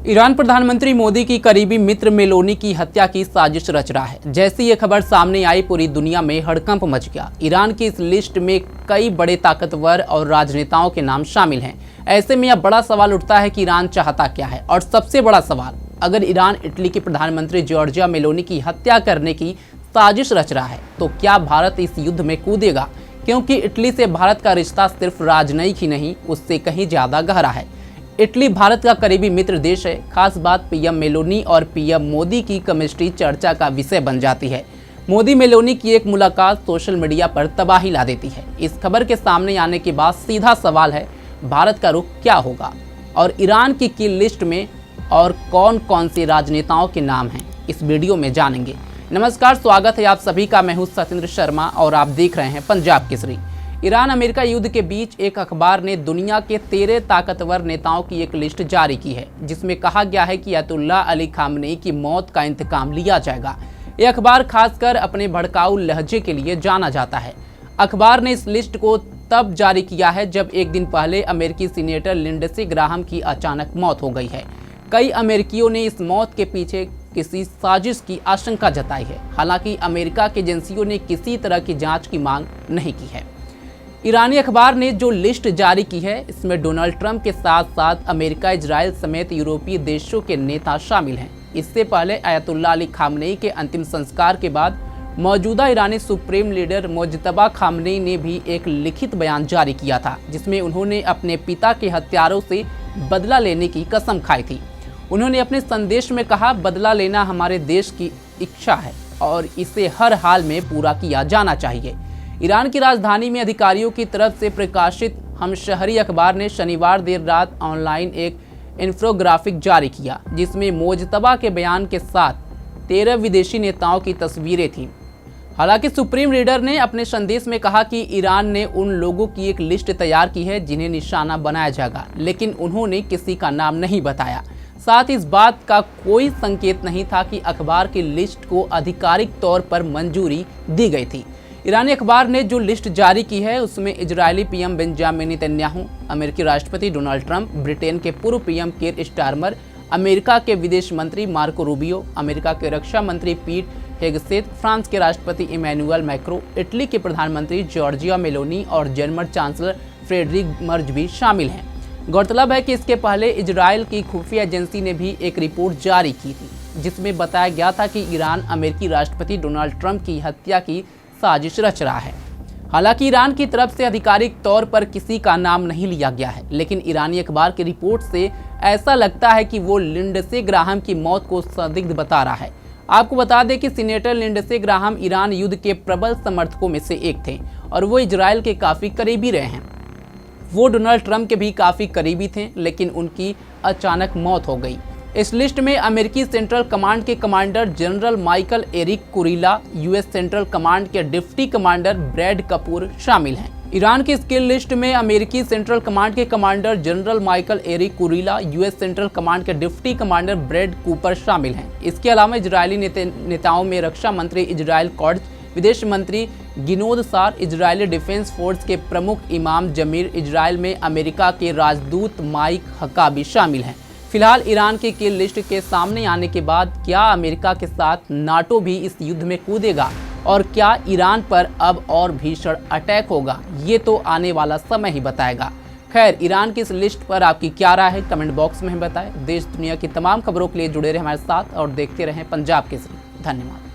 Iran प्रधानमंत्री मोदी की करीबी मित्र मेलोनी की हत्या की साजिश रच रहा है। जैसी ये खबर सामने आई, पूरी दुनिया में हड़कंप मच गया। ईरान की इस लिस्ट में कई बड़े ताकतवर और राजनेताओं के नाम शामिल हैं। ऐसे में अब बड़ा सवाल उठता है कि ईरान चाहता क्या है। और सबसे बड़ा सवाल, अगर ईरान इटली के प्रधानमंत्री जॉर्जिया मेलोनी की हत्या करने की साजिश रच रहा है, तो क्या भारत इस युद्ध में कूदेगा? क्योंकि इटली से भारत का रिश्ता सिर्फ राजनयिक ही नहीं, उससे कहीं ज्यादा गहरा है। इटली भारत का करीबी मित्र देश है। खास बात, पीएम मेलोनी और पीएम मोदी की केमिस्ट्री चर्चा का विषय बन जाती है। मोदी मेलोनी की एक मुलाकात सोशल मीडिया पर तबाही ला देती है। इस खबर के सामने आने के बाद सीधा सवाल है, भारत का रुख क्या होगा? और ईरान की किल लिस्ट में और कौन कौन से राजनेताओं के नाम हैं, इस वीडियो में जानेंगे। नमस्कार, स्वागत है आप सभी का। मैं हूं सत्येंद्र शर्मा और आप देख रहे हैं पंजाब केसरी। ईरान अमेरिका युद्ध के बीच एक अखबार ने दुनिया के 13 ताकतवर नेताओं की एक लिस्ट जारी की है, जिसमें कहा गया है कि अयतुल्लाह अली खामनेई की मौत का इंतकाम लिया जाएगा। यह अखबार खासकर अपने भड़काऊ लहजे के लिए जाना जाता है। अखबार ने इस लिस्ट को तब जारी किया है जब एक दिन पहले अमेरिकी सीनेटर लिंडसे ग्राहम की अचानक मौत हो गई है। कई अमेरिकियों ने इस मौत के पीछे किसी साजिश की आशंका जताई है। हालांकि अमेरिका की एजेंसियों ने किसी तरह की जांच की मांग नहीं की है। ईरानी अखबार ने जो लिस्ट जारी की है, इसमें डोनाल्ड ट्रंप के साथ साथ अमेरिका, इजराइल समेत यूरोपीय देशों के नेता शामिल हैं। इससे पहले अयतुल्लाह अली खामनेई के अंतिम संस्कार के बाद मौजूदा ईरानी सुप्रीम लीडर मुज्तबा खामनेई ने भी एक लिखित बयान जारी किया था, जिसमें उन्होंने अपने पिता के हत्यारों से बदला लेने की कसम खाई थी। उन्होंने अपने संदेश में कहा, बदला लेना हमारे देश की इच्छा है और इसे हर हाल में पूरा किया जाना चाहिए। ईरान की राजधानी में अधिकारियों की तरफ से प्रकाशित हमशहरी अखबार ने शनिवार देर रात ऑनलाइन एक इन्फोग्राफिक जारी किया, जिसमें मुज्तबा के बयान के साथ 13 विदेशी नेताओं की तस्वीरें थीं। हालांकि सुप्रीम लीडर ने अपने संदेश में कहा कि ईरान ने उन लोगों की एक लिस्ट तैयार की है जिन्हें निशाना बनाया जाएगा, लेकिन उन्होंने किसी का नाम नहीं बताया। साथ ही इस बात का कोई संकेत नहीं था कि अखबार की लिस्ट को आधिकारिक तौर पर मंजूरी दी गई थी। ईरानी अखबार ने जो लिस्ट जारी की है, उसमें इजरायली पीएम बेंजामिन नेतन्याहू, अमेरिकी राष्ट्रपति डोनाल्ड ट्रंप, ब्रिटेन के पूर्व पीएम कीर स्टारमर, अमेरिका के विदेश मंत्री मार्को रूबियो, अमेरिका के रक्षा मंत्री पीट हेगसेथ, फ्रांस के राष्ट्रपति इमैनुअल मैक्रो, इटली के प्रधानमंत्री जॉर्जिया मेलोनी और जर्मन चांसलर फ्रेडरिक मर्ज भी शामिल हैं। गौरतलब है कि इसके पहले इजरायल की खुफिया एजेंसी ने भी एक रिपोर्ट जारी की थी, जिसमें बताया गया था कि ईरान अमेरिकी राष्ट्रपति डोनाल्ड ट्रंप की हत्या की साजिश रच रहा है। हालांकि ईरान की तरफ से आधिकारिक तौर पर किसी का नाम नहीं लिया गया है, लेकिन ईरानी अखबार की रिपोर्ट से ऐसा लगता है कि वो लिंडसे ग्राहम की मौत को संदिग्ध बता रहा है। आपको बता दें कि सीनेटर लिंडसे ग्राहम ईरान युद्ध के प्रबल समर्थकों में से एक थे और वो इजरायल के काफ़ी करीबी रहे हैं। वो डोनाल्ड ट्रंप के भी काफ़ी करीबी थे, लेकिन उनकी अचानक मौत हो गई। इस लिस्ट में अमेरिकी सेंट्रल कमांड के commander general Michael Eric Kurilla, US central command के डिप्टी कमांडर ब्रैड कपूर शामिल हैं। ईरान की स्किल लिस्ट में अमेरिकी सेंट्रल कमांड के commander general Michael Eric Kurilla, US central command के डिप्टी कमांडर ब्रैड कूपर शामिल हैं। इसके अलावा इजरायली नेताओं में रक्षा मंत्री इजराइल कॉट्ज, विदेश मंत्री गिनोद सार, इजरायली डिफेंस फोर्स के प्रमुख इमाम जमीर, इजरायल में अमेरिका के राजदूत माइक हकाबी शामिल हैं। फिलहाल ईरान की किल लिस्ट के सामने आने के बाद क्या अमेरिका के साथ नाटो भी इस युद्ध में कूदेगा और क्या ईरान पर अब और भीषण अटैक होगा, ये तो आने वाला समय ही बताएगा। खैर, ईरान की इस लिस्ट पर आपकी क्या राय है, कमेंट बॉक्स में हमें बताएं। देश दुनिया की तमाम खबरों के लिए जुड़े रहे हमारे साथ और देखते रहें पंजाब केसरी। धन्यवाद।